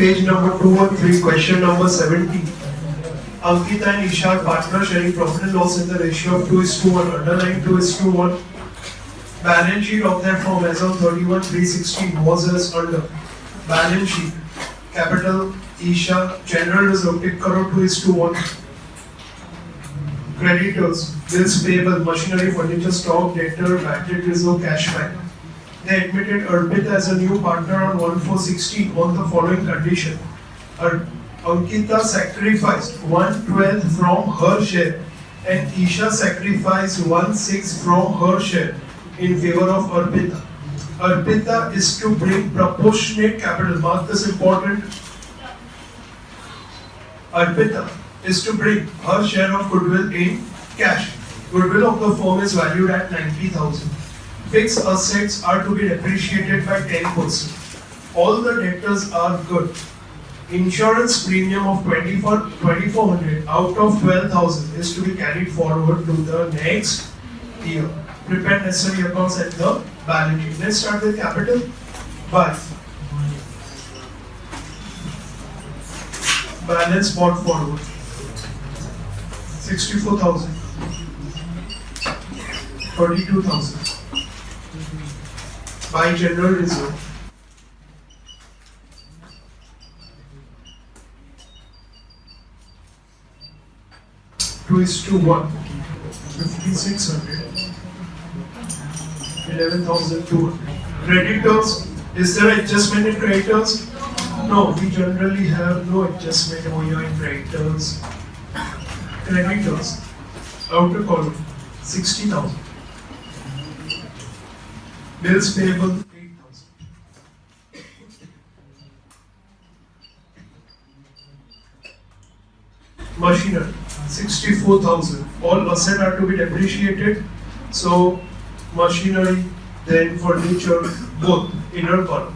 Page number 213, question number 70. Ankita and Isha are partners sharing profit and loss in the ratio of 2:1, underlying 2:1. Balance sheet of their firm as on 31/3/16 was as under. Balance sheet. Capital Isha, general reserve, take crore 2:1. Creditors, bills payable, machinery, furniture, stock, debtor, bad debt reserve, cash bank. They admitted Arpita as a new partner on 1/4/16 on the following condition. Ankita sacrificed 1/12 from her share and Isha sacrificed 1/6 from her share in favor of Arpita. Arpita is to bring proportionate capital. Mark this important. Arpita is to bring her share of goodwill in cash. Goodwill of the firm is valued at 90,000. Fixed assets are to be depreciated by 10%. All the debtors are good. Insurance premium of 2,400 out of 12,000 is to be carried forward to the next year. Prepare necessary accounts at the balance sheet. Let's start with capital. But balance brought forward 64,000, 32,000. By general reserve. Two is to 1. 5,600. 11,200. Creditors. Is there adjustment in creditors? No, we generally have no adjustment over here in creditors. Creditors. Outer column. 60,000. Bills payable 8,000. Machinery 64,000. All assets are to be depreciated. So machinery, then furniture, both inner column.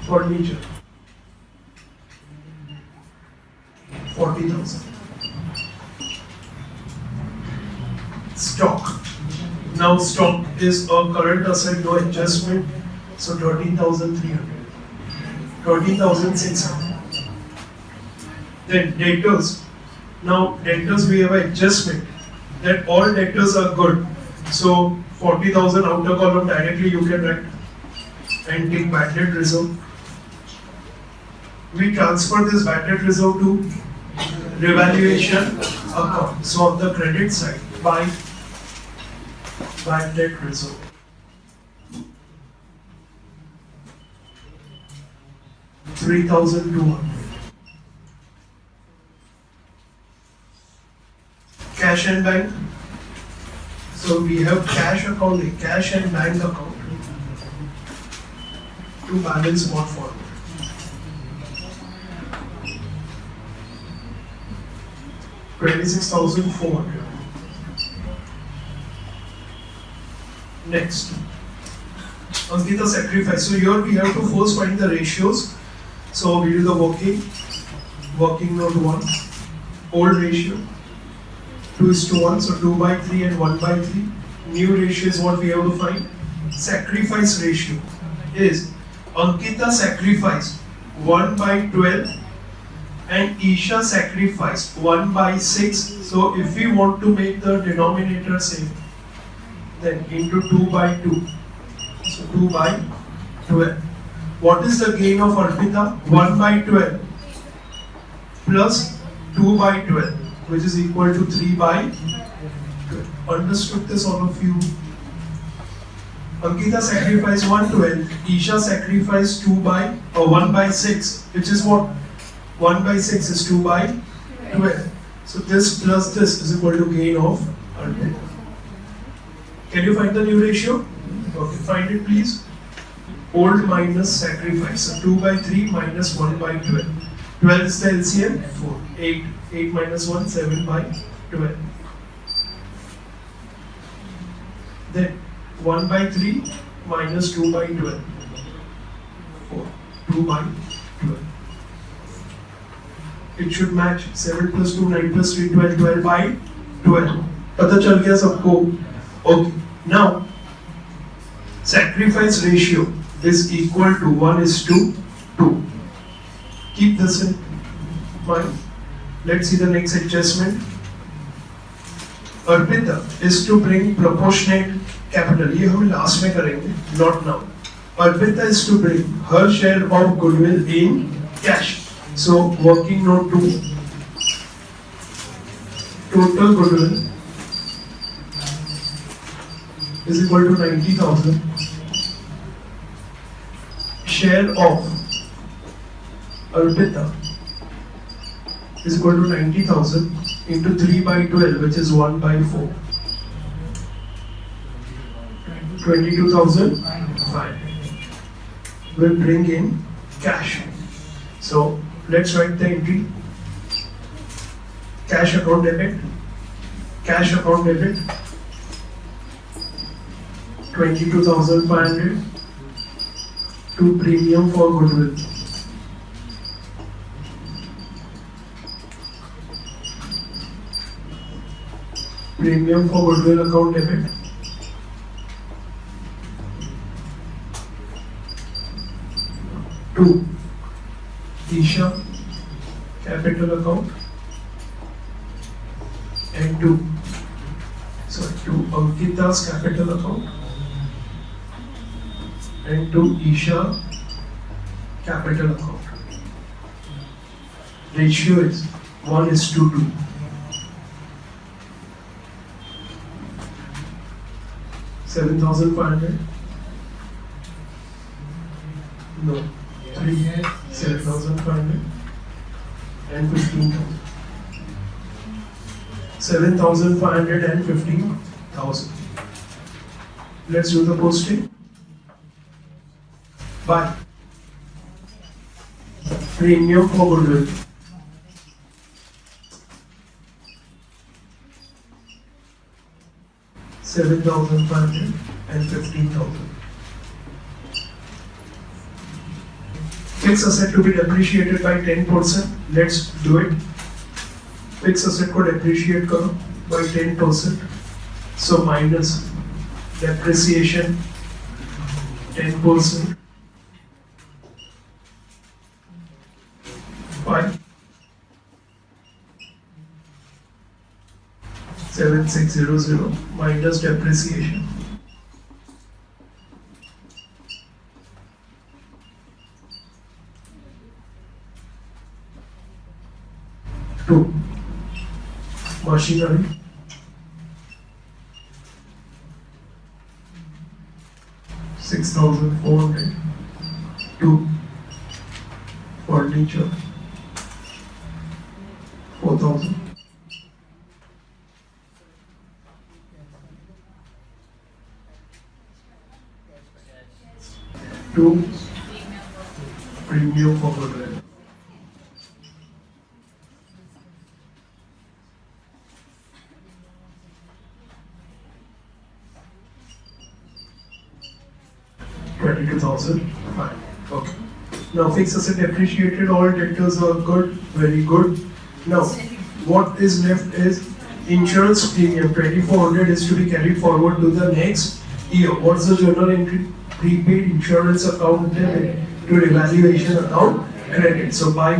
Furniture 40,000. Stock. Now stock is a current asset, no adjustment. So 13,300. 13,600. Then debtors. Now debtors we have an adjustment that all debtors are good. So 40,000 outer column directly you can write and take bad debt reserve. We transfer this bad debt reserve to revaluation account. So on the credit side, by bad debt reserve. $3,200. Cash and bank. So we have cash account, cash and bank account to balance brought forward. $26,400. Next, Ankita sacrifice. So here we have to first find the ratios. So we do the working note 1, old ratio 2:1. So 2/3 and 1/3. New ratio is what we have to find. Sacrifice ratio is Ankita sacrificed 1/12. And Isha sacrificed 1/6. So if we want to make the denominator same, then into 2/2. So 2/12. What is the gain of Arpita? 1/12 plus 2/12, which is equal to 3/12. Understood this, all of you? Ankita sacrificed 1/12. Isha sacrificed 1/6, which is what? 1/6 is 2/12. So this plus this is equal to gain of Arpita. Can you find the new ratio? Okay, find it please. Old minus sacrifice. So 2/3 minus 1/12. 12 is the LCM. 4. 8. 8 minus 1, 7/12. Then 1/3 minus 2/12. 4. 2/12. It should match 7 plus 2, 9 plus 3, 12, 12/12. पता चल गया सबको? Okay. Now, sacrifice ratio is equal to 1:2. Keep this in mind. Let's see the next adjustment. Arpita is to bring proportionate capital. ये हम last में करेंगे, not now. Arpita is to bring her share of goodwill in cash. So working note 2. Total goodwill is equal to 90,000. Share of Arpita is equal to 90,000 into 3/12, which is 1/4. 22,005 will bring in cash. So let's write the entry. Cash account debit. Cash account debit. 22,500 to premium for goodwill. Premium for goodwill account debit. To Isha capital account and to Ankita's capital account and to Isha capital account. Ratio is 1:2. 7,500. No. 7,500 and 15,000. 7,500 and 15,000. Let's do the posting. By premium for goodwill. $7,500 and $15,000. Fixed asset to be depreciated by 10%. Let's do it. Fixed asset को depreciate करो by 10%. So minus depreciation 10% by 7,600 minus depreciation. To machinery, $6,400. To furniture, 4,000. To premium for goodwill. $22,005. Okay. Now fixed asset depreciated, all debtors are good, very good. Now what is left is insurance premium. 2,400 is to be carried forward to the next year. What's the journal entry? Prepaid insurance account debit to revaluation account credit. So by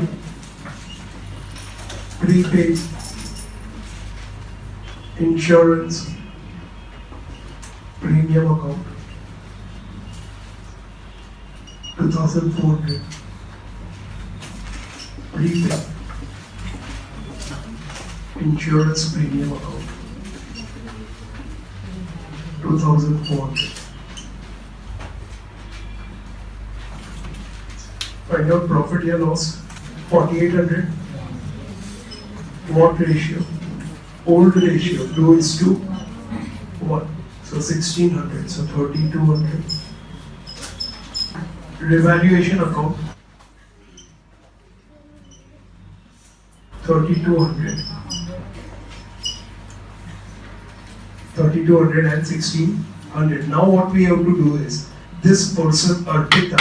prepaid insurance premium account 2,400. Prepaid insurance premium account 2,400. Find out profit or loss. 4,800. What ratio? Old ratio. 2:1. So 1,600. So 3,200. Revaluation account 3,200. 3,200 and 1,600. Now what we have to do is this person Arpita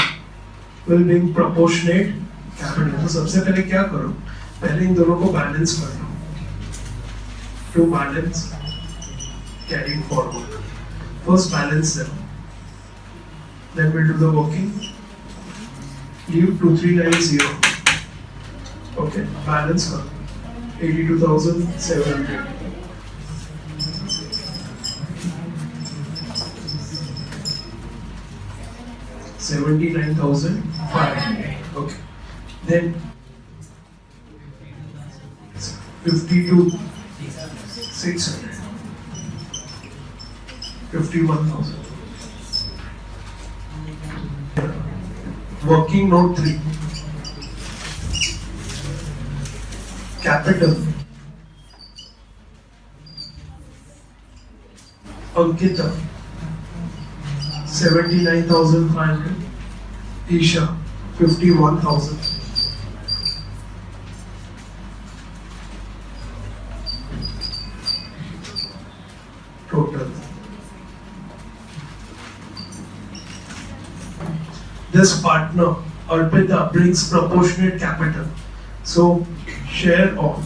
will bring proportionate capital. तो सबसे पहले क्या करो? पहले इन दोनों को balance कर लो. To balance carrying forward. First balance them. Then we'll do the working. Leave 2390. Okay, balance 82,700. $79,500. Okay. Then 52,600. 51,000. Working note 3. Capital. Ankita. 79,500. Isha. 51,000. Total. This partner, Arpita, brings proportionate capital. So, share of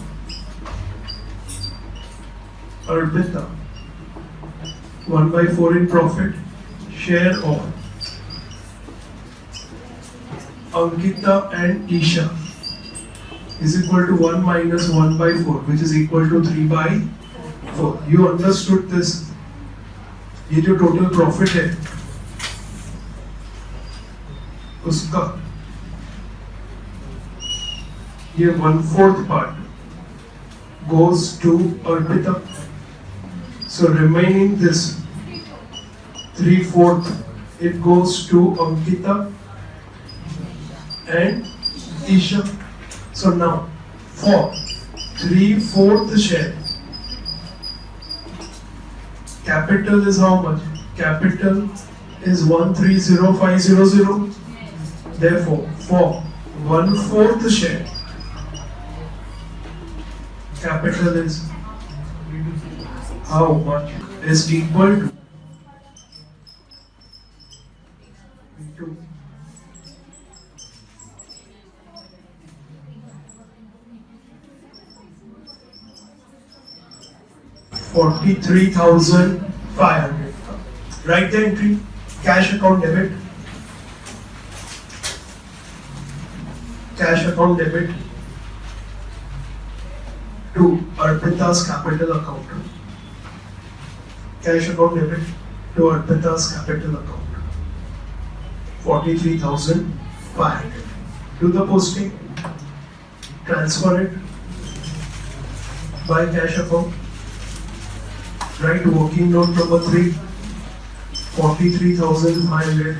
Arpita, 1/4 in profit, share of Ankita and Isha is equal to 1 minus 1/4, which is equal to 3/4. You understood this? ये जो total profit है उसका ये 1/4 part goes to Arpita. So remaining this 3/4 it goes to Ankita and Isha. So now for 3/4 share, capital is how much? Capital is 130500. Therefore, for 1/4 share, capital is how much? Is equal to 43,500. Write the entry. Cash account debit. Cash account debit to Arpita's capital account. Cash account debit to Arpita's capital account. 43,500. Do the posting. Transfer it by cash account. Write working note number 3. 43,500.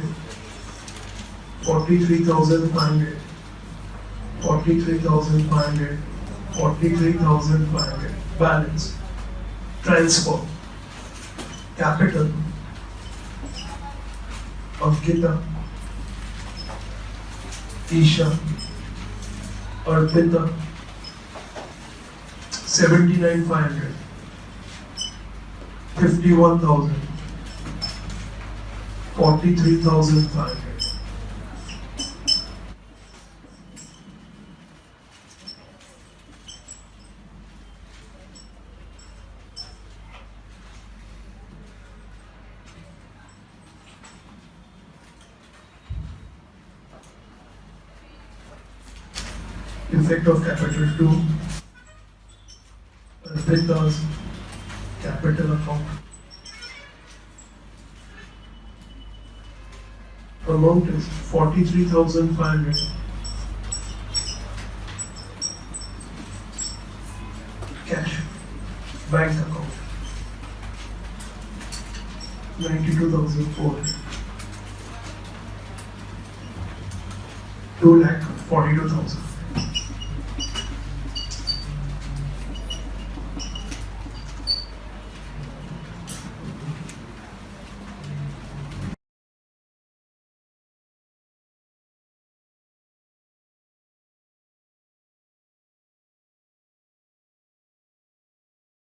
43,500. 43,500. 43,500. Balance. Transfer. Capital. Ankita. Isha. Arpita. 79,500. 51,000. 43,500. Effect of capital to Arpita's capital account. Amount is 43,500. Cash. Bank account. 92,400. 2,42,000.